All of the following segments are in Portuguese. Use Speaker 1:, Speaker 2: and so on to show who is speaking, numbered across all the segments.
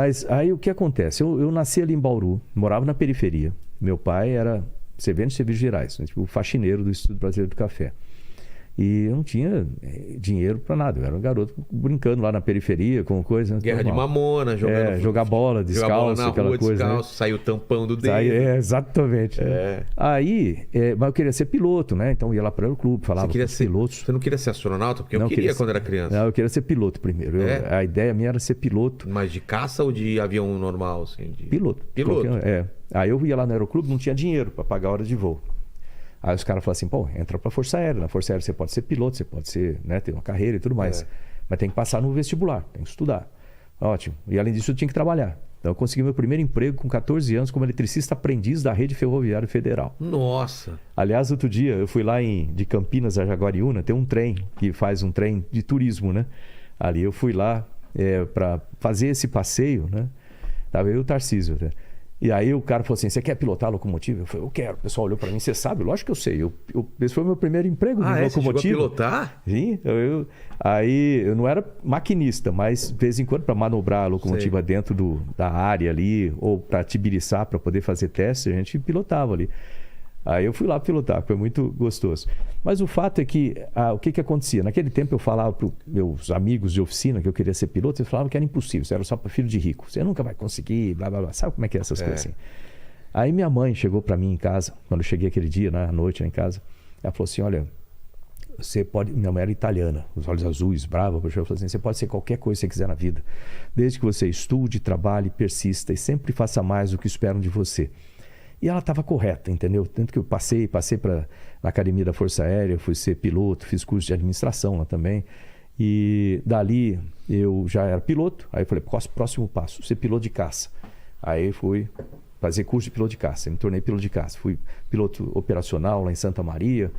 Speaker 1: Mas aí o que acontece? Eu nasci ali em Bauru, morava na periferia. Meu pai era servente de serviços gerais, né? Tipo faxineiro do Instituto Brasileiro do Café. E eu não tinha dinheiro para nada. Eu era um garoto brincando lá na periferia com coisa.
Speaker 2: Guerra
Speaker 1: normal.
Speaker 2: de mamona,
Speaker 1: jogar bola, descalço,
Speaker 2: jogar bola na
Speaker 1: aquela
Speaker 2: rua,
Speaker 1: coisa.
Speaker 2: descalço,
Speaker 1: Né?
Speaker 2: saiu o tampão do dedo.
Speaker 1: Exatamente. Né? Aí, mas eu queria ser piloto, né? Então eu ia lá para o clube, falava com os pilotos.
Speaker 2: Você não queria ser astronauta? Porque eu queria quando era criança.
Speaker 1: Não, eu queria ser piloto primeiro. A ideia minha era ser piloto.
Speaker 2: Mas de caça ou de avião normal? Assim,
Speaker 1: Piloto. Aí eu ia lá no aeroclube, não tinha dinheiro para pagar a hora de voo. Aí os caras falaram assim, pô, entra pra Força Aérea. Na Força Aérea você pode ser piloto, você pode ser, né, ter uma carreira e tudo mais. Mas tem que passar no vestibular, tem que estudar. Ótimo. E além disso eu tinha que trabalhar. Então eu consegui meu primeiro emprego com 14 anos como eletricista aprendiz da Rede Ferroviária Federal.
Speaker 2: Nossa!
Speaker 1: Aliás, outro dia eu fui lá de Campinas a Jaguariúna, tem um trem que faz um trem de turismo, né? Ali eu fui lá para fazer esse passeio, né? Tava eu e o Tarcísio, né? E aí o cara falou assim, você quer pilotar a locomotiva? Eu falei, eu quero. O pessoal olhou para mim, você sabe? Lógico que eu sei. Esse foi o meu primeiro emprego de locomotiva.
Speaker 2: Você chegou a pilotar?
Speaker 1: Sim. Aí eu não era maquinista, mas de vez em quando para manobrar a locomotiva dentro da área ali, ou para tibiriçar, para poder fazer teste, a gente pilotava ali. Aí eu fui lá pilotar, foi muito gostoso. Mas o fato é que, o que acontecia? Naquele tempo eu falava para os meus amigos de oficina que eu queria ser piloto, eles falavam que era impossível, isso era só para filho de rico. Você nunca vai conseguir, blá, blá, blá. Sabe como é que é essas coisas assim? Aí minha mãe chegou para mim em casa, quando eu cheguei aquele dia, à noite lá em casa, ela falou assim, olha, você pode... Minha mãe era italiana, os olhos azuis, brava, ela falou assim, você pode ser qualquer coisa que você quiser na vida, desde que você estude, trabalhe, persista e sempre faça mais do que esperam de você. E ela estava correta, entendeu? Tanto que eu passei na academia da Força Aérea, fui ser piloto, fiz curso de administração lá também. E dali eu já era piloto. Aí eu falei, próximo passo, ser piloto de caça. Aí fui fazer curso de piloto de caça, me tornei piloto de caça. Fui piloto operacional lá em Santa Maria.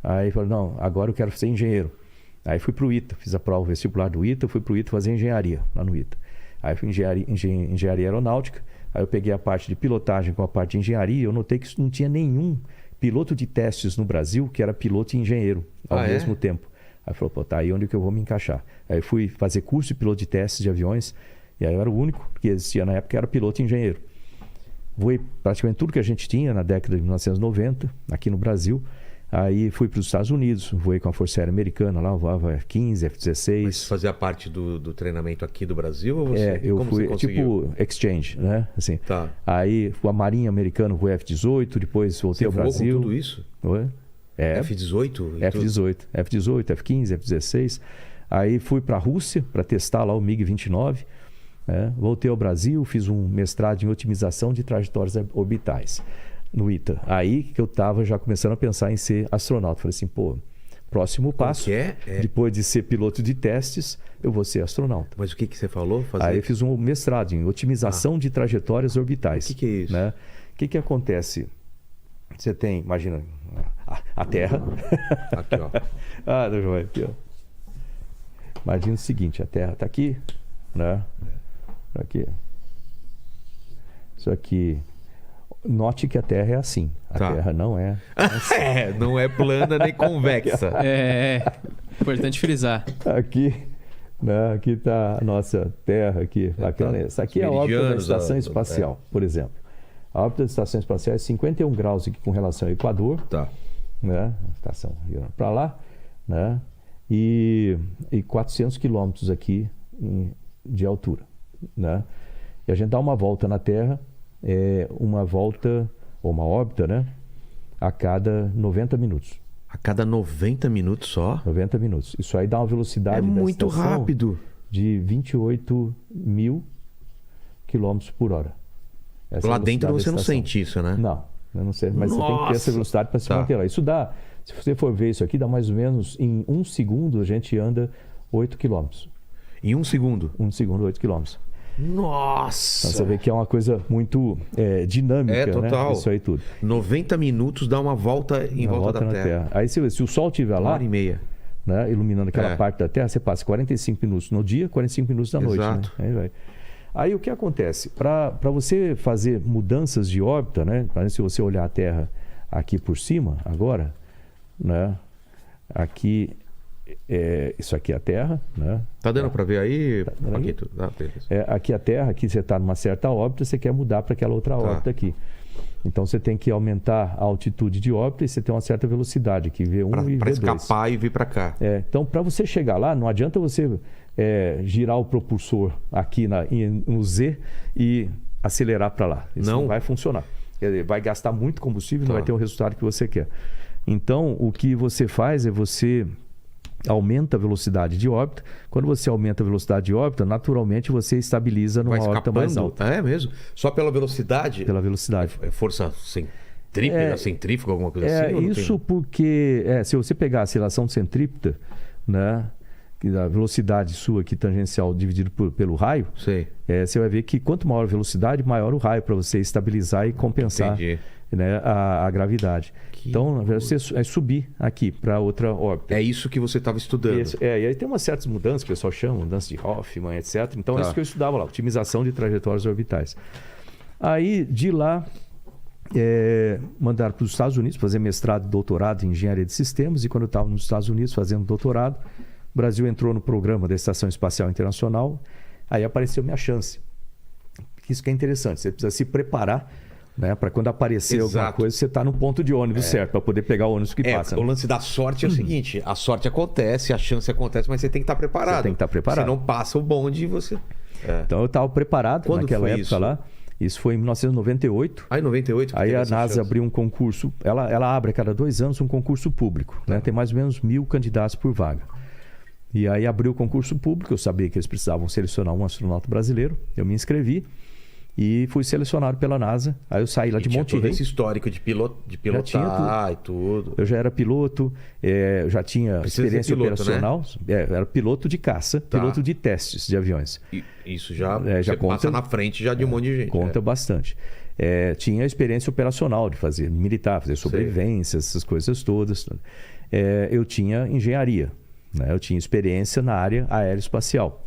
Speaker 1: Aí falei, não, agora eu quero ser engenheiro. Aí fui para o ITA, fiz a prova vestibular do ITA, fui para o ITA fazer engenharia, lá no ITA. Aí fui engenharia aeronáutica. Aí eu peguei a parte de pilotagem com a parte de engenharia. Eu notei que não tinha nenhum piloto de testes no Brasil que era piloto e engenheiro ao mesmo tempo. Aí falou, pô, tá aí onde que eu vou me encaixar. Aí fui fazer curso de piloto de testes de aviões. E aí eu era o único que existia na época que era piloto e engenheiro. Voei praticamente tudo que a gente tinha na década de 1990, aqui no Brasil. Aí fui para os Estados Unidos, voei com a Força Aérea Americana, lá eu voava F-15, F-16.
Speaker 2: Mas fazia parte do treinamento aqui do Brasil? Ou você,
Speaker 1: eu fui tipo exchange, né? Assim.
Speaker 2: Tá.
Speaker 1: Aí a Marinha Americana, voei F-18, depois voltei ao Brasil.
Speaker 2: Você voou com tudo isso?
Speaker 1: Oi?
Speaker 2: F-18?
Speaker 1: F-18, F-15, F-16. Aí fui para a Rússia para testar lá o MiG-29. Voltei ao Brasil, fiz um mestrado em otimização de trajetórias orbitais no ITA. Aí que eu estava já começando a pensar em ser astronauta. Falei assim, pô, próximo passo, depois de ser piloto de testes, eu vou ser astronauta.
Speaker 2: Mas o que você falou?
Speaker 1: Aí eu fiz um mestrado em otimização de trajetórias orbitais.
Speaker 2: O que é isso?
Speaker 1: Né? O que acontece? Você tem, imagina, a Terra.
Speaker 2: Aqui, ó.
Speaker 1: Não vai aqui, ó. Imagina o seguinte, a Terra está aqui, né? Aqui. Isso aqui. Note que a Terra é assim. A Terra não é assim.
Speaker 2: Não é plana nem convexa.
Speaker 3: Importante frisar.
Speaker 1: Aqui, né? Aqui está a nossa Terra. Essa aqui é a órbita da Estação Espacial, por exemplo. A órbita da Estação Espacial é 51 graus aqui com relação ao Equador.
Speaker 2: Tá.
Speaker 1: Né? A estação para lá. Né? E 400 quilômetros aqui de altura. Né? E a gente dá uma volta na Terra, uma volta, ou uma órbita, né? A cada 90 minutos.
Speaker 2: A cada 90 minutos só?
Speaker 1: 90 minutos. Isso aí dá uma velocidade
Speaker 2: muito rápido.
Speaker 1: De 28 mil quilômetros por hora.
Speaker 2: Lá dentro você não sente isso, né?
Speaker 1: Não, eu não sei. Mas você tem que ter essa velocidade para se manter lá. Isso dá, se você for ver isso aqui, dá mais ou menos, em 1 segundo a gente anda 8 quilômetros.
Speaker 2: Em 1 segundo?
Speaker 1: 1 segundo, 8 quilômetros.
Speaker 2: Nossa!
Speaker 1: Então você vê que é uma coisa muito dinâmica,
Speaker 2: total.
Speaker 1: Né? Isso aí tudo.
Speaker 2: 90 minutos dá uma volta em volta da Terra.
Speaker 1: Aí se o Sol estiver lá,
Speaker 2: 1h30,
Speaker 1: né, iluminando aquela parte da Terra, você passa 45 minutos no dia, 45 minutos da noite.
Speaker 2: Exato.
Speaker 1: Né? Aí o que acontece? Para você fazer mudanças de órbita, né? Se você olhar a Terra aqui por cima, agora, né? Aqui isso aqui é a Terra, né?
Speaker 2: Tá dando para ver aí?
Speaker 1: Tá dando
Speaker 2: Aqui,
Speaker 1: aí? Aqui é a Terra, aqui você está numa certa órbita, você quer mudar para aquela outra órbita aqui. Então você tem que aumentar a altitude de órbita e você tem uma certa velocidade aqui, V1 e V2.
Speaker 2: Para escapar e vir para cá.
Speaker 1: Então, para você chegar lá, não adianta você girar o propulsor aqui no Z e acelerar para lá. Isso não vai funcionar. Vai gastar muito combustível e não vai ter o resultado que você quer. Então, o que você faz é você aumenta a velocidade de órbita. Quando você aumenta a velocidade de órbita, naturalmente você estabiliza numa órbita mais alta.
Speaker 2: É mesmo? Só pela velocidade?
Speaker 1: Pela velocidade.
Speaker 2: É força centrífuga, alguma coisa assim?
Speaker 1: Isso porque, se você pegar a aceleração centrípeta, né, a velocidade sua aqui tangencial dividido pelo raio, você vai ver que quanto maior a velocidade, maior o raio para você estabilizar e compensar, né, a gravidade. Então, na verdade, você é subir aqui para outra órbita.
Speaker 2: É isso que você estava estudando.
Speaker 1: E aí tem umas certas mudanças, que o pessoal chama, mudança de Hoffman, etc. Então, é isso que eu estudava lá, otimização de trajetórias orbitais. Aí, de lá, mandaram para os Estados Unidos fazer mestrado e doutorado em engenharia de sistemas. E quando eu estava nos Estados Unidos fazendo doutorado, o Brasil entrou no programa da Estação Espacial Internacional. Aí apareceu minha chance. Isso que é interessante, você precisa se preparar, né, para quando aparecer alguma coisa, você está no ponto de ônibus certo, para poder pegar o ônibus que passa.
Speaker 2: O lance da sorte é o seguinte, a sorte acontece, a chance acontece, mas você tem que estar preparado.
Speaker 1: Você tem que estar preparado.
Speaker 2: Você não passa o bonde e você...
Speaker 1: Então eu estava preparado naquela época lá. Isso foi em 1998.
Speaker 2: Em 98?
Speaker 1: Aí a NASA abriu um concurso, ela abre a cada 2 anos um concurso público. Né? Tem mais ou menos 1.000 candidatos por vaga. E aí abriu o concurso público, eu sabia que eles precisavam selecionar um astronauta brasileiro, eu me inscrevi e fui selecionado pela NASA. Aí eu saí lá de Monterrey.
Speaker 2: Todo esse histórico de pilotar e tudo.
Speaker 1: Eu já era piloto, já tinha experiência operacional. Né? Era piloto de caça, piloto de testes de aviões.
Speaker 2: Isso já você conta, passa na frente já de um monte de gente.
Speaker 1: Conta bastante. Tinha experiência operacional de fazer militar, fazer sobrevivências, essas coisas todas. Eu tinha engenharia. Né? Eu tinha experiência na área aeroespacial.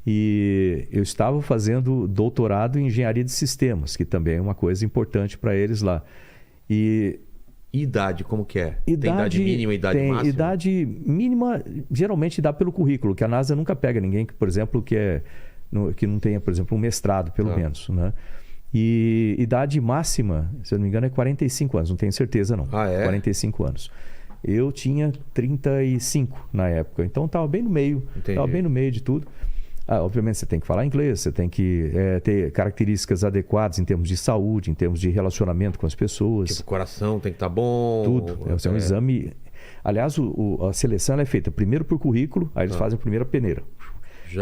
Speaker 1: E eu estava fazendo doutorado em engenharia de sistemas, que também é uma coisa importante para eles lá. E
Speaker 2: idade, como que é? Tem idade mínima e idade máxima?
Speaker 1: Idade mínima, geralmente dá pelo currículo, que a NASA nunca pega ninguém que, por exemplo, que não tenha, por exemplo, um mestrado, pelo menos. Né? E idade máxima, se eu não me engano, é 45 anos. Não tenho certeza, não. 45 anos. Eu tinha 35 na época, então estava bem no meio. Estava bem no meio de tudo. Obviamente você tem que falar inglês, você tem que ter características adequadas em termos de saúde, em termos de relacionamento com as pessoas.
Speaker 2: Tipo, o coração tem que estar bom.
Speaker 1: Tudo. É um exame. Aliás, a seleção é feita primeiro por currículo, aí eles fazem a primeira peneira.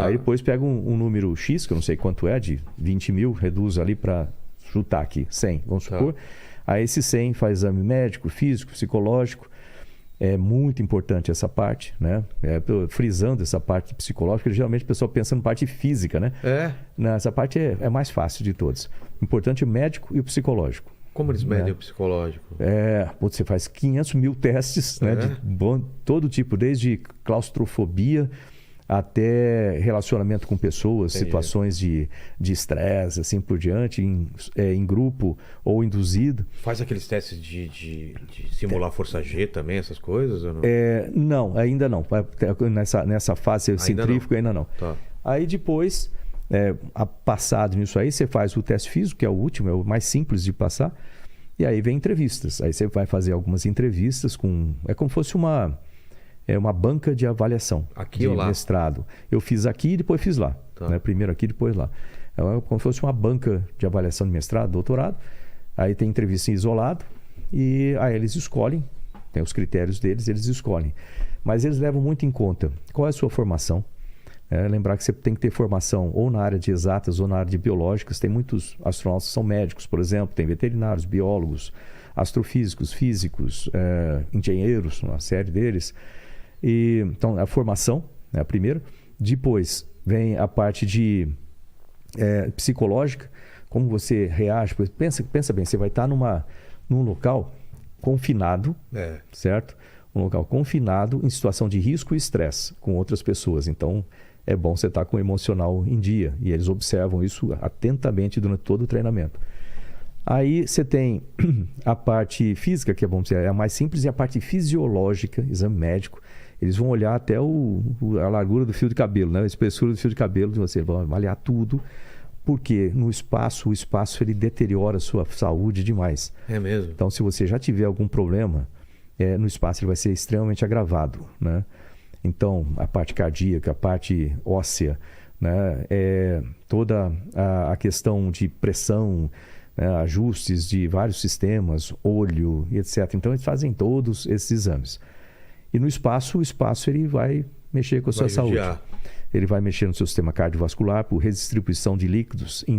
Speaker 1: Aí depois pega um número X, que eu não sei quanto é, de 20 mil, reduz ali para chutar aqui, 100, vamos supor. Aí esse 100 faz exame médico, físico, psicológico. É muito importante essa parte, né? Frisando essa parte psicológica, geralmente o pessoal pensa na parte física, né? Essa parte é mais fácil de todos. O importante é o médico e o psicológico.
Speaker 2: Como eles medem o psicológico?
Speaker 1: Você faz 500 mil testes, né? De todo tipo, desde claustrofobia até relacionamento com pessoas, situações de estresse, assim por diante, em grupo ou induzido.
Speaker 2: Faz aqueles testes de simular força G também, essas coisas? Ou não?
Speaker 1: Não, ainda não. Nessa fase centrífuga, ainda não. Aí depois, passado nisso aí, você faz o teste físico, que é o último, é o mais simples de passar, e aí vem entrevistas. Aí você vai fazer algumas entrevistas é como se fosse uma banca de avaliação
Speaker 2: aqui ou lá?
Speaker 1: Mestrado. Eu fiz aqui e depois fiz lá. Né? Primeiro aqui, depois lá. É como se fosse uma banca de avaliação de mestrado, doutorado. Aí tem entrevista em isolado e aí eles escolhem, tem os critérios deles, eles escolhem. Mas eles levam muito em conta qual é a sua formação. Lembrar que você tem que ter formação ou na área de exatas ou na área de biológicas. Tem muitos astronautas que são médicos, por exemplo, tem veterinários, biólogos, astrofísicos, físicos, engenheiros, uma série deles. Então, a formação é a primeira. Depois vem a parte de psicológica, como você reage. Pensa bem, você vai estar num local confinado, certo? Um local confinado em situação de risco e estresse com outras pessoas. Então, é bom você estar com o emocional em dia. E eles observam isso atentamente durante todo o treinamento. Aí você tem a parte física, que vamos dizer, é a mais simples, e a parte fisiológica, exame médico. Eles vão olhar até a largura do fio de cabelo, né? A espessura do fio de cabelo de você. Vão avaliar tudo, porque no espaço, o espaço ele deteriora a sua saúde demais.
Speaker 2: É mesmo?
Speaker 1: Então, se você já tiver algum problema, no espaço ele vai ser extremamente agravado, né? Então, a parte cardíaca, a parte óssea, né? Toda a questão de pressão, né? Ajustes de vários sistemas, olho e etc. Então, eles fazem todos esses exames. E no espaço, o espaço ele vai mexer com a sua saúde. Ele vai mexer no seu sistema cardiovascular por redistribuição de líquidos em